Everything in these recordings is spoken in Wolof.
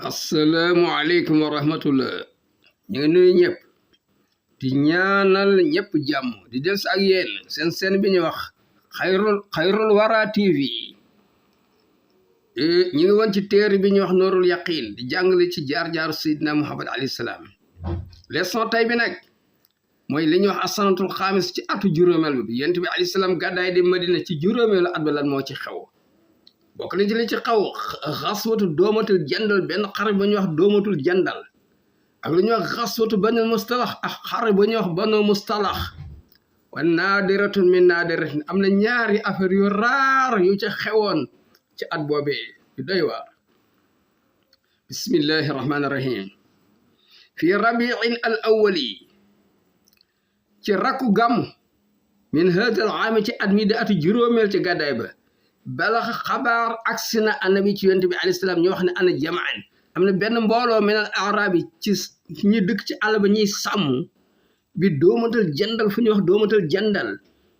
asalaamualeykum wa rahmatullah ñu ngi nuyu ñëpp di ñaanal ñëpp jàmm di del si ak yéen seen bi ñu wax xayrul wara TV ñu ngi woon ci téere bi ñu wax noorul yaqin di jàngale ci jaar-jaaru Seydina Muhammad alayhi salaam leçon tey bi nag mooy li ñuy wax asanatul xaamis ci atu juróomeel bi yonent bi alayhi salaam gàddaay di Madina ci juróomeelu at ba lan moo ci xew bokk na ci li ci xaw xaswatu doomatul jandal benn xare ba ñuy wax doomatul jandal ak lu ñuy wax xaswatu banul mustalax ak xare ba ñuy wax banu mustalax wa naadiratun min naadiratin am na ñaari affaire yu raar yu ca xewoon ci at boobee yu doy waar bismillahi rahmaani rahim fi rabiin al awwali ci rakku gàmm min haadal aami ci at mi di atu juróomeel ci gàddaay ba balax xabaar agsi na annabi ci yonent bi alayhi salaam ñu wax ne ana jamaan am na benn mbooloo minal araab yi ci ñi dëkk ci àll ba ñuy sàmm bi doomatal jandal fu ñuy wax doomatal jandal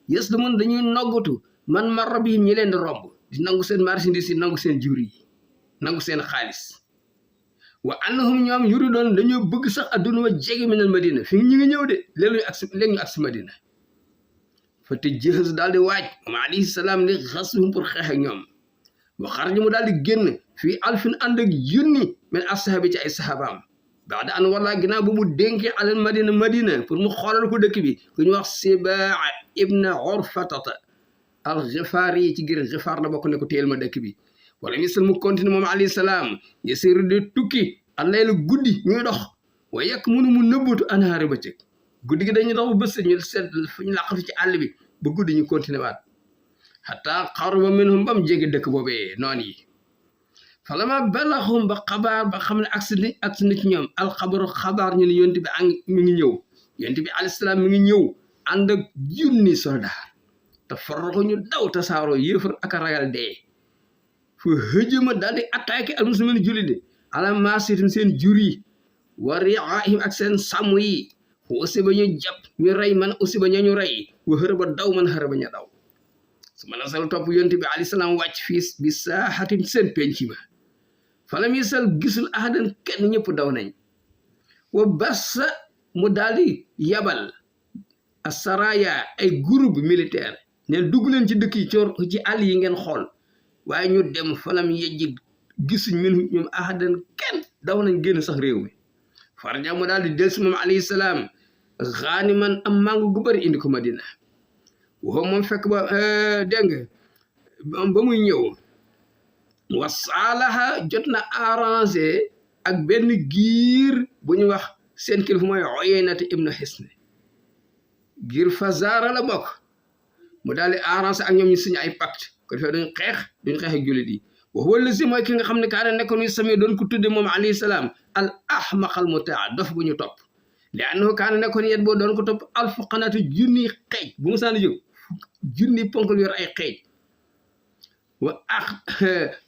yes du mën dañuy noggatu man marra bi ñi leen di romb di nangu seen marchandise yi nangu seen jur yi nangu seen xaalis wa annahum ñoom yuru doon dañoo bëgg sax adduna wa jege minal madina fi ñu ngi ñëw de léegi ñu agsi madina fa te jëhës daal di waaj moom alayhi salaam li xasluhum pour xeex ak ñoom wa xaraj mu daal di génn fii alfin ànd ak junni min ashabi ci ay sahabaam baada an wala ginnaaw bu mu dénkee alal madina pour mu xoolal ko dëkk bi ku ñu wax Sibaa ibna Urfatata al Gifaar yi ci gir Gifaar la bokk ne ko téel ma dëkk bi wala misal mu continue moom alayhi salaam yasiru de tukki allay la guddi ñuy dox waaye yekk mënu mu nëbbatu anhaari bëccëg guddi gi dañuy dox bu bës ñu seet fu ñu làqatu ci àll bi ba guddi ñu continué waat xataa xaruba minhum ba mu jege dëkk boobee noon yi falama balaxum ba xabaar ba xam ne agsi na ci ñoom alxabaru xabaar ñu ne yonent bi mi ngi ñëw yonent bi alayhi salaam mi ngi ñëw ànd ak junni soldaar te farroxu ñu daw tasaaroo yéefar ak a ragal dee fu hëjëma daal di attaqué al muslimin julli de ala maasitin seen jur yi wa ri'aahim ak seen sàmm yi aussi ba ñu jàpp ñu rey man aussi ba ñu rey wa xër ba daw man xër ba ñu daw su ma nasal topp yonent bi alayhi salaam wàcc fii bi saaxatin seen penc ba fala mi sal gisul ahadan kenn ñëpp daw nañ wa bassa mu daal di yabal asaraya ay groupe militaire neen dugg leen ci dëkk yi ci àll yi ngeen xool waaye ñu dem falam yejji gisuñ min ñoom ahadan kenn daw nañ génn sax réew mi farja mu daal di delsi moom alayhi salaam xaaniman am mangu gu bëri indi ko Madina waxoo moom fekk ba dégg nga ba muy ñëw wasaalaha jot na arrangé ak benn giir bu ñu wax seen kilifa mooy Uyaynata ibnu Hisn giir Fazaara la bokk mu daal di arrangé ak ñoom ñu signé ay pacte ko defee duñ xeex ak jullit yi wax wala si mooy ki nga xam ne kaana nekkoon yu sami doon ko tudde moom alayhi salaam al ahmaqal mutaa dof bu ñu topp li annahu kaana nekkoon yet boo doon ko topp alfu qanaatu junni xeej bu mu saan jóg junni ponkal yor ay xeej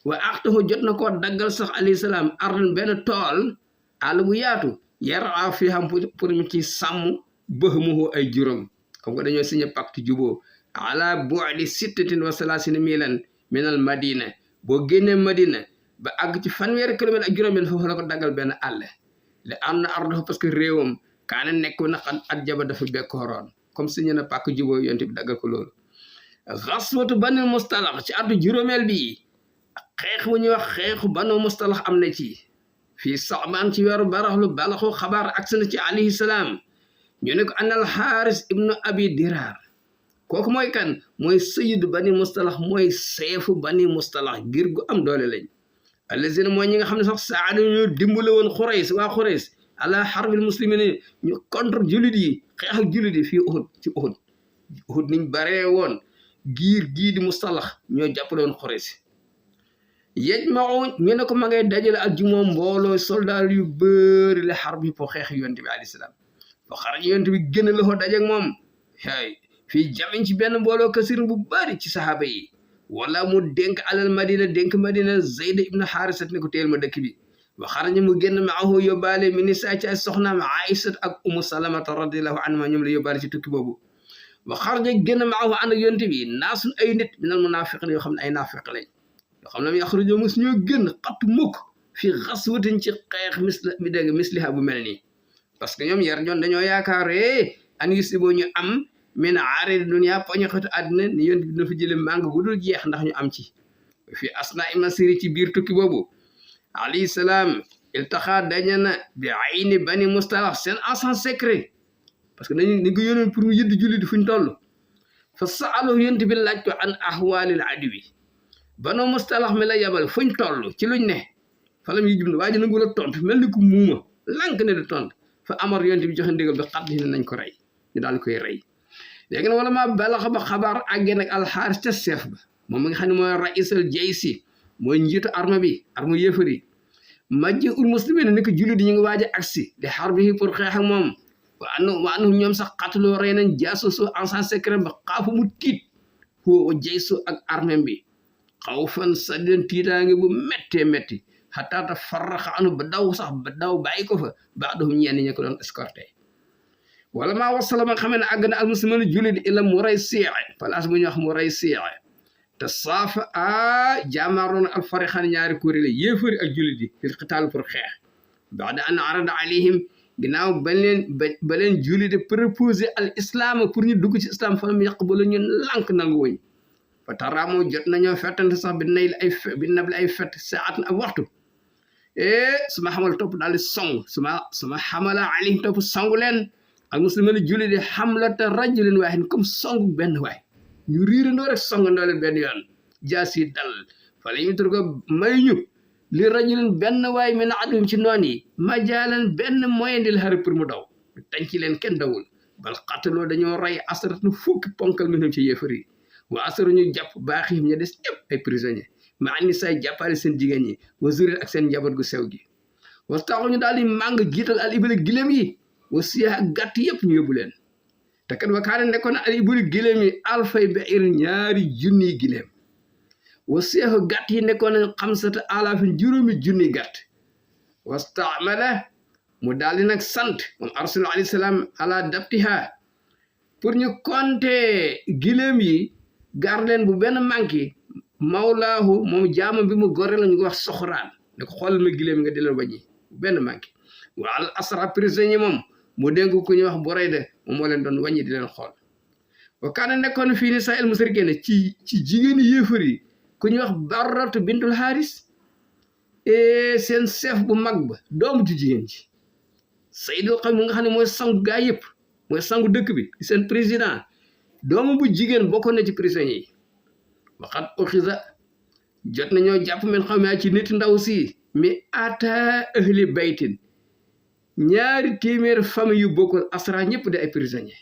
wa axtahu jot na koo daggal sax alayhi salaam ardan benn tool àll bu yaatu yara fi xam pour mu ci sàmm bëxmuhu ay juróom comme que dañoo signé pacte juboo ala bu'di sittatin wa salaasina milan minal madina boo génnee madina ba àgg ci fanweeri kilomètre ak juróom-benn foofu la ko daggal benn àll li am na ardo parce que réewam kaana nekkoon na at jaba dafa bekkooroon comme signé na pàkk juboo yonent bi daggal ko loolu xaswatu banul mustalax ci atu juróomeel bi xeex bu ñuy wax xeexu banul mustalax am na ci fii saxbaan ci weeru baraxlu balaxu xabaar agsi na ci alayhi salaam ñu ne ko anal xaaris ibnu abi diraar kooku mooy kan mooy sayyidu bani mustalax mooy seefu bani mustalax ngir gu am doole lañ allazina mooy ñi nga xam ne sax saadu ñu dimbale woon Xurays waa Xurays ala xarbil muslimin ñu contre jullit yi xeex ak jullit yi fii Uhud ci Uhud niñ baree woon giir gii di mustalax ñoo jàppale woon Xurays yajma'u ñu ne ko ma ngay dajale ak jumoo mbooloo soldat yu bëri la xarb yi pour xeex yonent bi alayhi salaam fa xaraj yonent bi gën a loxo daje ak moom fii jamiñ ci benn mbooloo kasir bu bari ci sahaaba yi wala mu dénk alal madina Zayd ibn Haarisat ne ko teel ma dëkk bi wa xaraja mu génn maahu yóbbaale minisa ci ay soxnaam Aïsat ak Umu Salamata radiyallahu anha ñoom la yóbbaale ci tukki boobu wa xaraja génn maahu ànd ak yonent bi naasun ay nit minal munaafiqiin yoo xam ne ay naafiq lañ yoo xam ne yaxruju mus ñoo génn xattu mukk fi xaswatin ci xeex misliha bu mel nii parce que ñoom yar ñoon dañoo yaakaar an si boo ñu am min aaridi dunya poñoxatu àddina ni yonent bi dina fa jële màng bu dul jeex ndax ñu am ci fi asna masiri ci biir tukki boobu alayhi salaam iltaxa daña na bi ayni bani mustalax seen agent secret parce que dañu ni ko yónnoon pour mu yëdd jullit fu ñu toll fa saalu yonent bi laaj ko an ahwaalil adwi banu mustalax mi la yabal fuñ toll ci luñ ne falam yi jub ne waa ji nangu la tontu mel ni ku muuma lànk ne du tontu fa amar yonent bi joxe ndigal bi xat li ne nañ ko rey ñu daal koy rey léegi nag wala maa balaxa ba xabaar àggee nag alxaaris ca chef ba moom mi nga xam ne mooy raisal jaysi mooy njiitu arme yéefar yi majji ul muslimin ni ko jullit ñu ngi waaj a agsi di xar bi pour xeex ak moom wa anu ñoom sax xatuloo rey nañ jaasusu agent secret ba xaafu mu tiit foo jaysu ak armem bi xaw fan sa den tiitaange bu méttee métti xataata farraxa anu ba daw bàyyi ko fa baadohum ñenn ñi ko doon escorté wala maa wasala ma xamee ne àgg na almuslimin jullit ila mu rey siie place bu ñuy wax mu rey siie te saafa jaamaaroon alfarixaan ñaari kuréel yéefari ak jullit yi fil xitaal pour xeex baada an arada alayhim ginnaaw ba leen jullit yi proposé al islam pour ñu dugg ci islam fa mu yaqbalu ñu lànk nangu wuñ fa taraamoo jot nañoo fettante sax bi nabli ay fett saat na ab waxtu suma xamal topp daal di song suma xamala alayhim topp songu leen al muslimin jullit yi xamlata rajulin waahid comme songu benn waay ñu riirandoo rek songandoo leen benn yoon jaas yi dal fa la ñu tur ko may ñu li rajulin benn waay min adum ci noon yi majaalan benn moyen di la xari pour mu daw tànc leen kenn dawul bal xataloo dañoo rey asrat nu fukki ponkal minum ci yéefar yi wa asara ñu jàpp baaxim ña des ñëpp ay prisonnier ma ani say jàppale seen jigéen ñi wa zurir ak seen njaboot gu sew gi wa taxu ñu daal di màng jiital al ibali gilem yi wa siya ak gàtt yëpp ñu yóbbu leen te kat wa kaane nekkoon al ibali gilem yi alfay beir ñaari junniy gilem wa seexu gàtt yi nekkoon nañ xamsata alaafin juróomi junni gàtt wastaamala mu daal di nag sant moom arsala alayhi salaam ala dabtiha pour ñu compter gileem yi gar leen bu benn manqué mawlaahu moom jaama bi mu gore la ñu ko wax soxraan ne ko xoolal ma gileem nga di leen wàññi bu benn manqué wal asra prisonnier moom mu dénk ku ñuy wax Burayda moom moo leen doon wàññi di leen xool wa kaana nekkoon fii ni saa el musrikiin ci jigéeni yéefar yi ku ñuy wax Barratu bintul Haris seen chef bu mag ba doomu ju jigéen ji Sayyidul Qawm mu nga xam ne mooy sangu gaa yëpp mooy sangu dëkk bi seen président doomu bu jigéen bokkoon na ci prisonniers yi waxat uxiza jot nañoo jàpp men xam yaa ci nit ndaw si mi ata ahli baytin ñaari téeméer famille yu bokkul asra ñëpp di ay prisonniers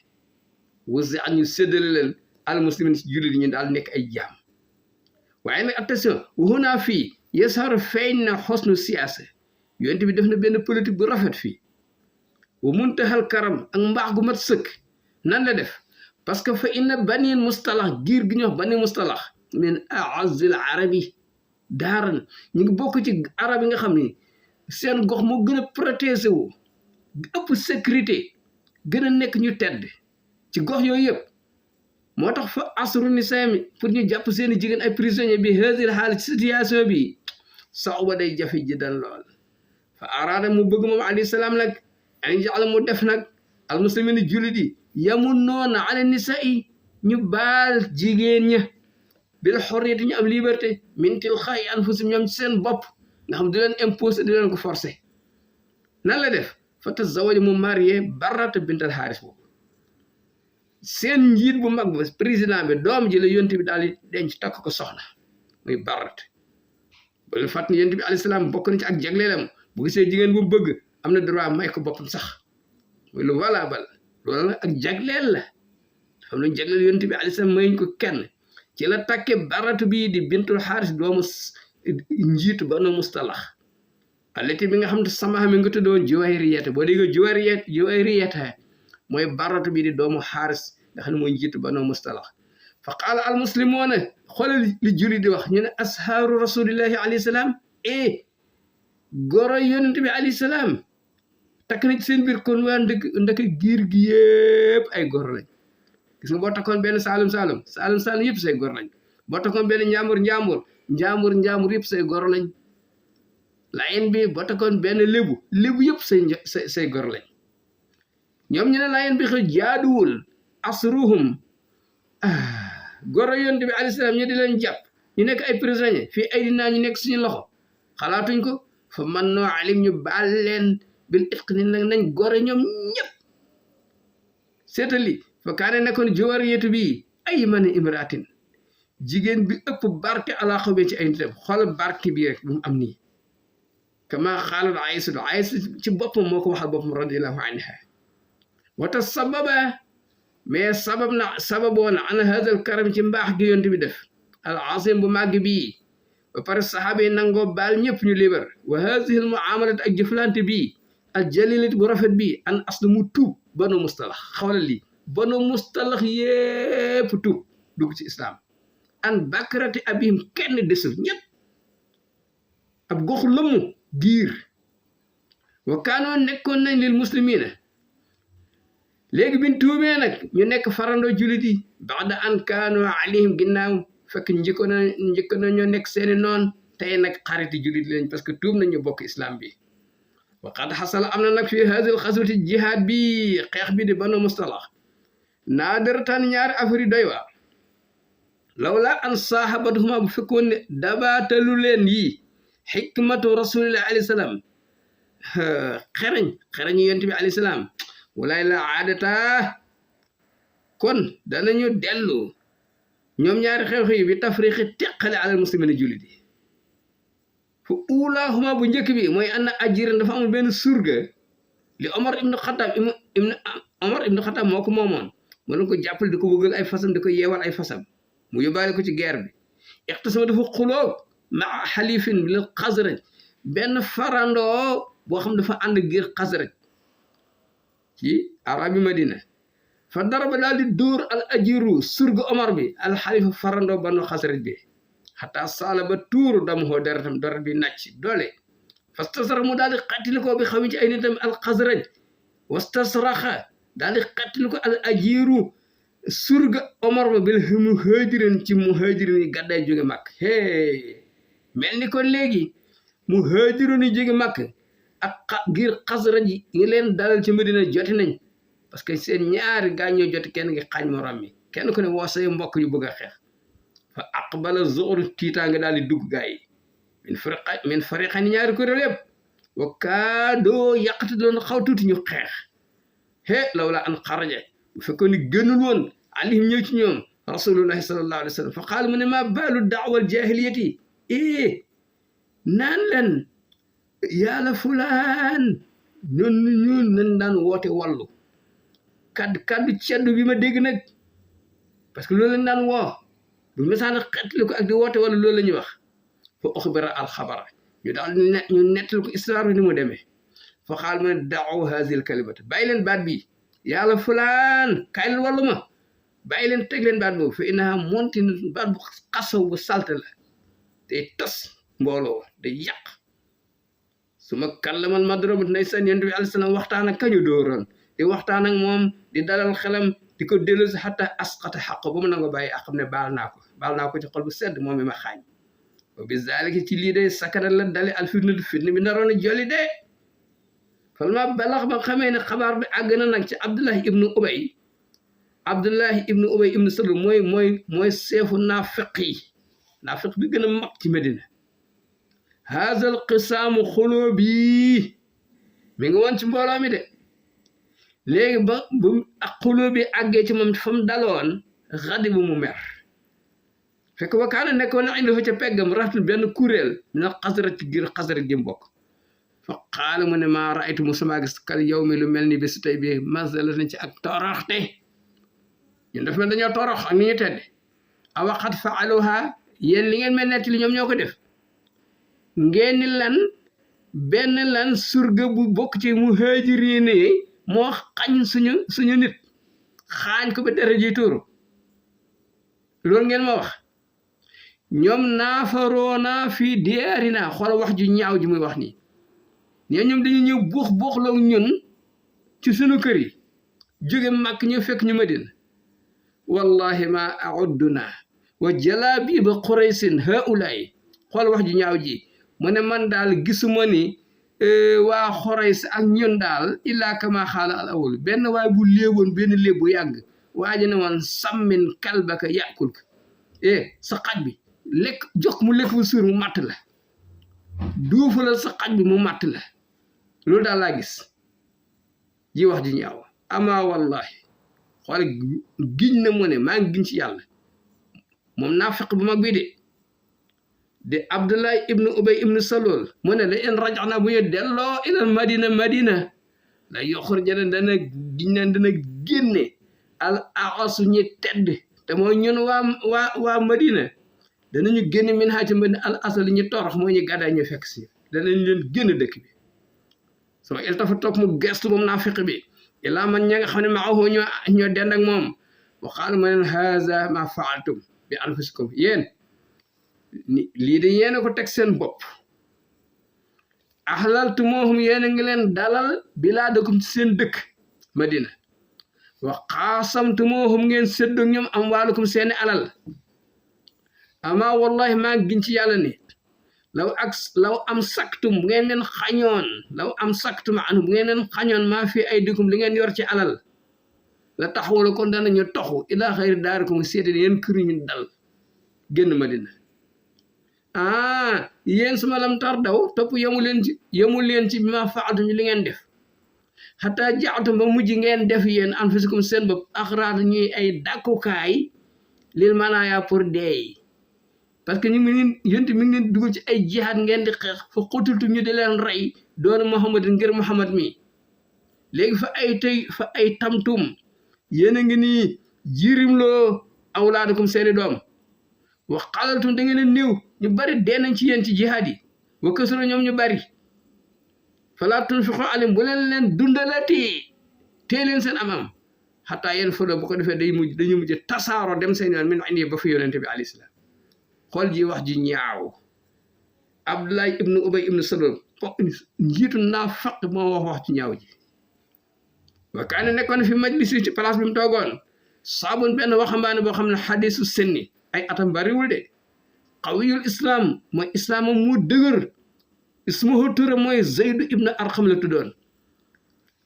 wasi ak ñu séddale leen al muslimin si jullit ñu daal nekk ay jaam waaye nag attention waxu naa fii yasaar feeñ na xosnu siyaasa yonent bi def na benn politique bu rafet fii wa muntaxal karam ak mbaax gu mat sëkk nan la def parce que fa inna bani mustalax giir gi ñu wax bani mustalax min aazil arabi daaran ñu ngi bokk ci arab yi nga xam ni seen gox moo gën a protégé wu ëpp sécurité gën a nekk ñu tedd ci gox yooyu yëpp moo tax fa asru nisaami pour ñu jàpp seeni jigéen ay prisonnier bi hasil xaal ci situation bi sax ba day jafe ji dan lool fa araada mu bëgg moom alayhi salaam nag an jaala mu def nag al muslimin jullit yi yamun noona ala nisa yi ñu baal jigéen ña bil xorriyati ñu am liberté min tilxaa'i anfusihim ñoom ci seen bopp nga xam di leen imposé di leen ko forcé nan la def fa tazawaja mu marié Barrata bintal Haris boobu seen njiit bu mag ba président bi doom ji la yonent bi daal di denc takk ko soxna muy Barrata ba leen fàtt ni yonent bi alayhi salaam bokk na ci ak jagleelam bu gisee jigéen bu bëgg am na droit may ko boppam sax muy lu valable loolu nag ak jagleel la xam lu jagleel yonent bi alayhi salaam mayuñ ko kenn ci la takke Barrata bii di bintul Haris doomu njiitu Banu Mustalax alati bi nga xam ne sama mi nga tuddoon Juwayriyata boo déggee Juwayriyata mooy Barrata bii di doomu Haris nga xam ne mooy njiitu Banu Mustalax fa qaala al muslimuuna xoolal li julli di wax ñu ne ashaaru rasulillahi alayhi salaam goro yonent bi alayhi salaam takk na ci seen biir kon waa ndëkk giir gi yëpp ay goro lañ gis nga boo takkoon benn saalum yëpp say goro lañ boo takkoon benn njaambur yëpp say goro lañ layen bi ba takoon benn lébu yëpp say gor lañ ñoom ñu ne layen bi xëy jaaduwul asruhum goro yonent bi alayhi salaam ñu di leen jàpp ñu nekk ay prisonnier fii ay dinaa ñu nekk suñu loxo xalaatuñ ko fa man noo alim ñu baal leen bil itq ni nag nañ gore ñoom ñëpp seetali fa kaane nekkoon jawariyatu bi ay man imraatin jigéen bi ëpp barke ala xawbe ci ay nitam xoolal barke bi rek bu mu am nii kama xaalat Aysa ci boppam moo ko waxal boppam radiyallahu anha wata sababa mais sababoon an hadal karam ci mbaax gi yonent bi def al azim bu màgg bii ba pare saxaaba yi nangoo baal ñëpp ñu libar wa hadihi al muamalat ak jëflante bii al jalilat bu rafet bii an aslu mu tuub banu mustalax xawlal lii banu mustalax yépp tuub dugg ci islam an bakrati abihim kenn desul ñëpp ab goxu lëmu giir wa kaanoo nekkoon nañ lil muslimina léegi bin tuubee nag ñu nekk farandoo julit yi baxda an kaanoo alayhim ginnaaw fekk njëkkoon na ñoo nekk seeni noon tey nag xariti julit lañ parce que tuub nañu bokk islam bi wa qad xasala am na nag fi hadil xaswati jihaad bi xeex bi di banu mustalax naadaratan ñaari affaire yi doy waar lawla an saahabatuma bu fekkoon ne dabaatalu leen yi xikmatu rasulillahi alayhi salaam xereñ yonent bi alayhi salaam walaay la aadata kon danañu dellu ñoom ñaari xew-xew yi bi tafriqi teqale alal muslimina jullit yi fu ulaahuma bu njëkk bi mooy anna ajiran dafa amul benn surga li Omar ibnu Xattaab moo ko moomoon mu doon ko jàppale di ko bëggal ay fasam di ko yeewal ay fasam mu yóbbaale ko ci guerre bi ixtasama dafa xuloo maa xalifin lil xasraj benn farandoo boo xam dafa ànd ngir xasraj ci arabi madina fa daraba daal di dóor al ajiru surga Omar bi al xalifa farandoo banu xasraj bi xataa saala ba tuuru dam xoo deretam deret bi nàcc doole fastasra mu daal di xattili ko bi xawi ci ay nitam al xasraj wastasraxa daal di xattili ko al ajiru surga Omar ba bil muhajirin ci muhajirin yi gàddaay jóge màkk mel ni kon léegi muhajirin yi jóge màkk ak ngir xasraj yi ngi leen dalal ci Medina joti nañ parce que seen ñaari gaa ñoo joti kenn ngi xaañ morom mi kenn ku ne woo say mbokk yu bëgg a xeex fa aqbala zuhru tiitaa nga daal di dugg gaa yi min fariqani ñaari kuréel yëpp wa kaadoo yàqati doon xaw tuuti ñu xeex lawla an xaraja bu fekkoon ni gënul woon alayhim ñëw ci ñoom rasulullahi sallallahu alayhi wa sallam fa qaala mu ne maa baalu daawal jahiliyati naan leen yàlla fulaan ñun nañ daan woote wallu kaddu ceddu bi ma dégg nag parce que loolu lañ daan woo bu misaana xettali ko ak di woote wala loolu la ñuy wax fa uxbira alxabara ñu daal ñu nettali ko histoire bi ni mu demee fa xaal mu ne daaw hasil kalimata bàyyi leen baat bi yàlla fulaan kaay leen wàllu ma bàyyi leen teg leen baat boobu fa innaha monti baat bu xasaw bu salte la day tas mbooloo day yàq su ma kallamal madromat ndeysaan yonent bi alayhi salaam waxtaan ak kañu dóoroon di waxtaan ak moom di dalal xelam di ko dellu si xatta asqata xaq ba mu nango bàyyi ak xam ne baal naa ko ci xol bu sedd moom mi ma xaañ wa bi zalika ci lii de sakana la dale alfitnatu fitna bi naroon a jolli de fal ma balax ba xamee ne xabaar bi àgg na nag ci Abdullahi ibnu Ubay ibnu Salul mooy seefu naafiq bi gën a mag ci Medina haazal qisaamu xuloo bii mi ngi woon ci mbooloo mi de léegi ba bu ak xuloo bi àggee ci moom fa mu daloon xadi bu mu mer fekk ba kaana nekkoon na indi fa ca peggam raxtul benn kuréel mina xasraj ci giir xasraj gi mbokk fa qaala mu ne maa raaytu mu sama gis kal yow mi lu mel ni bésu tey bi masala nañ ci ak toroxte ñun daf mel dañoo torox ak ni ñu tedde awaqat faaluha yéen li ngeen mel netti li ñoom ñoo ko def ngeen ni benn surga bu bokk ci muhajirin yi moo xañ suñu nit xaañ ko ba dara ji tuuru loolu ngeen ma wax ñoom naafaroona fii diyaarina xool wax ju ñaaw ji muy wax nii nee ñoom dañu ñëw buux loog ñun ci suñu kër yi jóge màkk ñu fekk ñu Madina wallahi ma audduna wa jalaabiba quraysin haulaay xool wax ju ñaaw ji mu ne man daal gisuma ni waa Xurays ak ñun daal illaa kama xaala al awwal benn waay bu léeboon benn léeb bu yàgg waa ji ne woon sàmmin kalbaka yàqul ko sa xaj bi lekk jox mu lekk bu suur mu matt la duufalal sa xaj bi mu matt la loolu daal laa gis ji wax ji ñaaw ama wallahi xool giñ na mu ne maa ngi giñ ci yàlla moom naafiq bu mag bi de Abdullah ibnu Ubay ibnu Salul mu ne la in rajana bu ñu delloo ilal madina la yoxurjana dana génne al aasu ñi tedd te mooy ñun waa Madina danañu génn min haa ci Madina al asal ñu torox mooy ñu gàddaay ñu fekk si danañ leen génn dëkk bi soo il tafa topp mu gestu moom naafiq bi ilaa man ña nga xam ne maahu ñoo dend ak moom wa qaala ma leen haza ma faaltum bi anfusikum yéen lii de yéen a ko teg seen bopp ahlaltumuhum yéen a ngi leen dalal bilaadakum ci seen dëkk Madina wa qaasamtumuhum ngeen séddoo ñoom amwaalukum seeni alal ama wallahi maa ngi giñ ci yàlla ni law am saktum bu ngeen leen xañoon bu ngeen leen xañoon maa fi ay dikum li ngeen yor ci alal la taxawala kon danañu toxu ilaa xayri daarikum seeti yéen kër ñu dal génn Madina yéen suma lam tar daw topp yemu leen ci bi ma faaltum li ngeen def xataa jaatum ba mujj ngeen def yéen anfusikum seen bopp axraat ñuy ay dàkkukaay lil manaaya pour deey parce que ñu ngi leen dugal ci ay jihaad ngeen di xeex fa xutultu ñu di leen rey doona Muhammad ngir Muhammad mi léegi fa ay tamtum yéen a ngi nii jirimloo awlaadakum seeni doom wax xalaltum da ngeen a néew ñu bari dee nañ ci yéen ci jihaad yi wa kasura ñoom ñu bari falaa tunfiqu alayhim bu leen dundalati tee leen seen am xataa yéen fado bu ko defee dañu mujj tasaaro dem seen yoon min indi ba fi yonente bi alayhi salaam xool ji wax ji ñaaw Abdullah ibnu Ubay ibnu Salul njiitu naafaq moo wax ci ñaaw ji wa kaane nekkoon fi majlisi ci place bi mu toogoon saabun benn waxambaane boo xam ne xadisu senni ay atam bariwul de qawiyul islam mooy islaamam mu dëgër ismuhu turam mooy Zaydu ibnu Arqam la tuddoon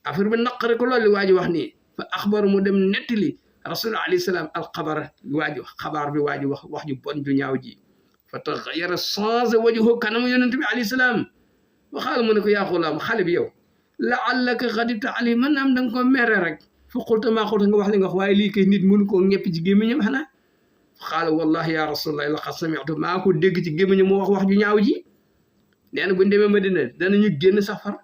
affaire bi naqari ko loolu li waa ji wax nii fa axbar mu dem nettali rasul alayhi salaam alxabar waa ji xabaar bi waa ji wax ju bon ju ñaaw ji fa taxayara changé wajhu kanamu yonent bi alayhi salaam waxaala mu ne ko yaa xulaam xale bi yow laallaka xadibta ali mën na am da nga ko mere rek fa xulta maa xulta nga wax li nga wax waaye lii kay nit mënu koo ñepp ci gémmiñam xanaa xaala wallahi ya rasulallah laqad sami'tu maa ko dégg ci gémmiñam mu wax ju ñaaw ji nee na buñ demee Madina danañu génn safar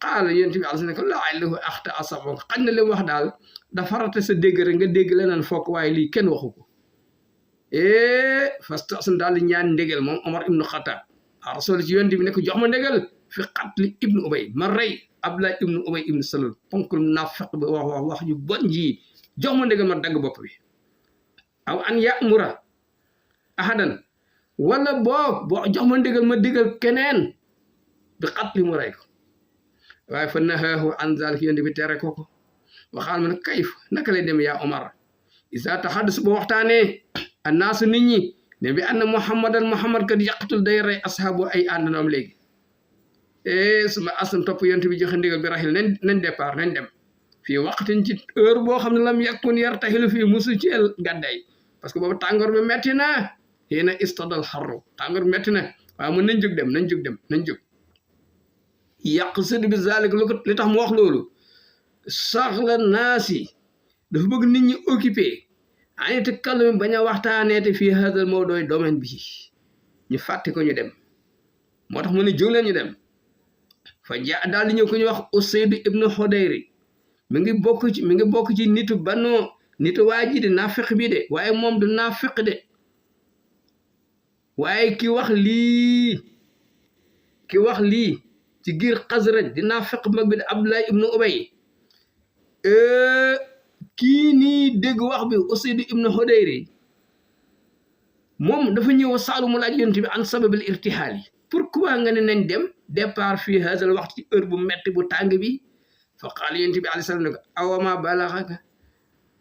xaala yonent bi alayhi salaam la'allahu axta asaba xañ na li mu wax daal dafa rate sa dégg rek nga dégg leneen fokk waaye lii kenn waxu ko fastasan daal di ñaan ndégal moom Omar ibnu Xattaab rasul ci yonent bi ne ko jox ma ndégal fi qatli ibnu Ubay ma rey Abdullah ibnu Ubay ibnu Salul ponkul naafiq bi wax ju bon ji jox ma ndégal ma dagg bopp bi aw an ya'mura ahadan wala boo jox ma ndégal ma digal keneen bi qatli mu rey ko waaye fa nahaahu an zaalika yonent bi tere ko waxaal ma ne kayf naka lay dem yaa Omar isa taxaddus ba waxtaanee annaasu nit ñi ne bi anna Muhammad kat yaqtul day rey ashaabu ay àndandoom léegi suma aslam topp yonent bi joxe ndigal bi raxil nañ départ nañ dem fii waxtin ci heure boo xam ne lam yakun yartaxilu fii musu ci el gàdday parce que boobu tàngoor bi metti na hiina istadal xarru tàngoor bi metti na waaye mun nañ jóg yàq sëdd bi zalik li tax mu wax loolu soxla naasi dafa bëgg nit ñi occupé ani te kàllumi bañ a waxtaaneete fii hadal moo dooy domaine bi ñu fàtte ko ñu dem moo tax mu ne jóg leen ñu dem fa ja daal di ñëw ko ñu wax Usayd ibnu Xudayri mi ngi bokk ci nitu waa ji de naafiq bi de waaye moom du naafiq de waaye ki wax lii ci giir Xasraj di naafiq mag bi de Abdullah ibnu Ubay kii nii dégg wax bi Usayd ibnu Xudayri moom dafa ñëw saalu mu laaj yonent bi an sababil irtihaal yi pourquoi nga ne nañ dem départ fii hasal waxtu ci heure bu metti bu tàng bi fa qaala yonent bi alayhi salaam ne ko awama balaxaka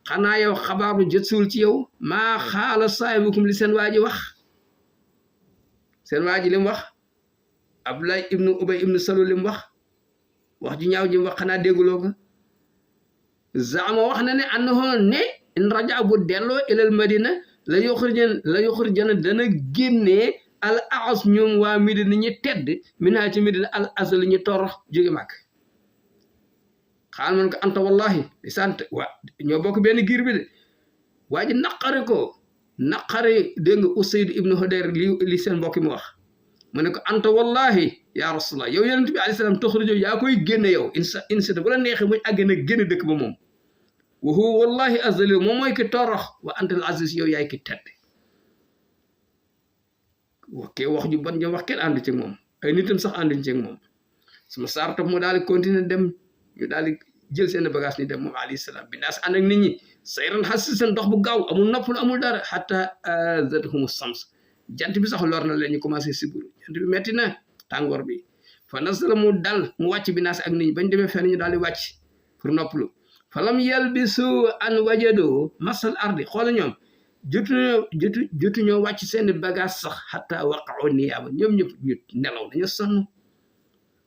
xanaa yow xabaar bu jot suul ci yow maa xaala saahibukum li seen waa ji wax seen waa ji li mu wax Abdullah ibnu Ubay ibnu Salul lim wax ju ñaaw ji wax xanaa dégguloo ko zaama wax na ne annahu ne in raja bu delloo ilal madina la yuxrijana dana génnee al aas ñoom waa Medina ñi tedd minaa ci Medina al asal ñi torox jóge màkk xaal man ko anta wallahi di sant waa ñoo bokk benn giir bi de waa ji naqari dégg nga Usayd ibnu Hudayr li seen mbokk mi wax mu ne ko anta wallahi ya rasulallah yow yonent bi alayhi salaam toxrujo yaa koy génne yow insa bu la neexee muñ àgg nag génn dëkk ba moom wa huwa wallahi azali moom mooy ki torox wa antal aziz yow yaay ki tedd ok wax ju bon jëm wax kenn àndu ci moom ay nitam sax ànduñ ci moom sama saar topp mu daal di continuer dem ñu daal di jël seen bagage ni dem moom alayhi salaam bi naas ànd ak nit ñi sayran xasi seen dox bu gaaw amul noppal amul dara xata azathumu sams jant bi sax lor na leen ñu commencé siburu jant bi metti na tàngoor bi fa nasala mu dal mu wàcc bi naas ak nit ñi bañ demee fenn ñu daal di wàcc pour noppalu falam yalbisu an wajado masal ardi xoola ñoom jotu ñoo wàcc seen bagage sax xata waqa'u niyaaba ñoom ñëpp ñu nelaw dañoo sonn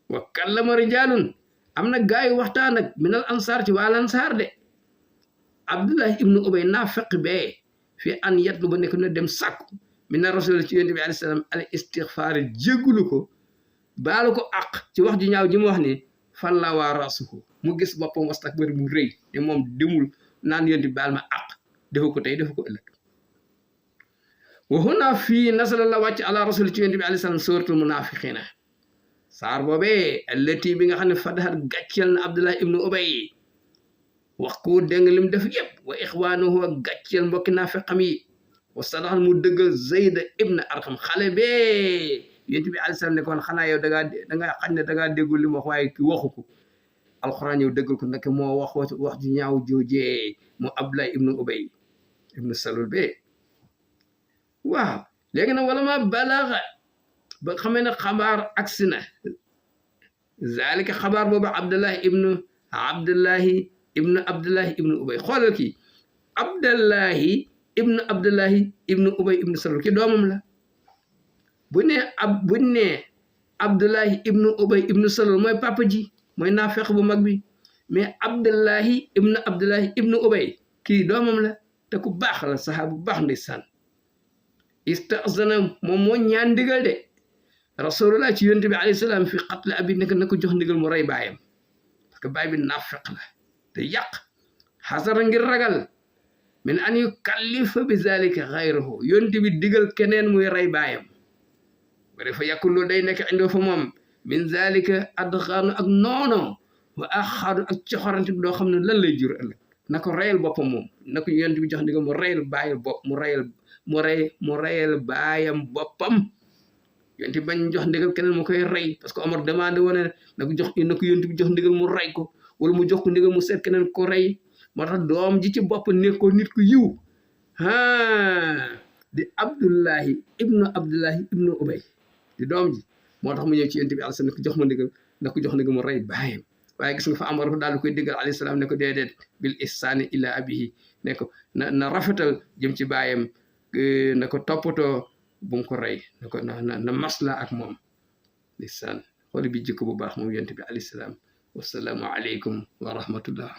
wa kallama rijaalun am na gaay waxtaan ak minal ansaar ci waa lansaar de Abdullah ibnu Ubay naafeq bee fi an yatlu ba nekk na dem sàkku mina rasul ci yonent bi alayhi salaam al istighfar jéggulu ko baalu ko àq ci wax ju ñaaw ji mu wax ni fan la waa rasuhu mu gis boppam wastakbar mu rëy ne moom demul naan yonent bi baal ma àq defu ko tey defu ko ëllëg wa huna fii nasala la wàcc ala rasul ci yonent bi alayhi salaam suratul munafiqina saar boobee allati bi nga xam ne fadahat gàcceel na Abdullah ibnu Ubay wax ko dégg nga lim def yëpp wa ixwaanuhu gàcceel mbokki naafeqam yi wa sadaxal mu dëggal Zayd ibn Arqam xale bee yonent bi alayhi salaam ne kon xanaa yow dangaa xam ne dangaa déggul li mu wax waaye ki waxu ko alxuraan yow dëggal ko nag moo wax ju ñaaw joojee moo Abdullah ibnu Ubay ibnu Salul bee waaw léegi nag wala ma balaga ba xamee ne xabaar agsi na zalika xabaar boobu Abdullahi ibnu Ubay xoolal kii Abdullahi ibnu Ubay ibnu Salul ki doomam la buñ ne Abdullahi ibnu Ubay ibnu Salul mooy papa ji mooy naafeq bu mag bi mais Abdullahi ibnu Ubay kii doomam la te ku baax la saxaabu bu baax ndeysaan istazana moom moo ñaan ndigal de rasulullah ci yonent bi alayhi salaam fi qatl abi nekk na ko jox ndigal mu rey baayam parce que baay bi naafeq la te yàq xasara ngir ragal min an yukallifa bi zalika xayrahu yonent bi digal keneen muy rey baayam bari fa yàkkul loolu day nekk indoo fa moom min zalika adxaanu ak noono wa axaadu ak coxorante doo xam ne lan lay jur ëllëg na ko reyal boppam moom na ko yonent bi jox ndigal mu reyal baayam bopp mu reyal baayam boppam yonent bi bañ jox ndigal keneen mu koy rey parce que Omar demandé woon na ko yonent bi jox ndigal mu rey ko wala mu jox ko ndigal mu seet keneen ko rey moo tax doom ji ci bopp nekkoo nit ku yiw di Abdullahi ibnu Ubay di doom ji moo tax mu ñëw ci yonent bi alayhi salaam na ko jox ndigal mu rey baayam waaye gis nga fa Omar daal di koy diggal alayhi salaam ne ko déedéet bil ihsaani ila abihi ne ko na rafetal jëm ci baayam na ko toppatoo bu mu ko rey na masla ak moom lisaan xooli bi jikko bu baax moom yonent bi alayhi salaam wasalaamu aleykum wa rahmatullah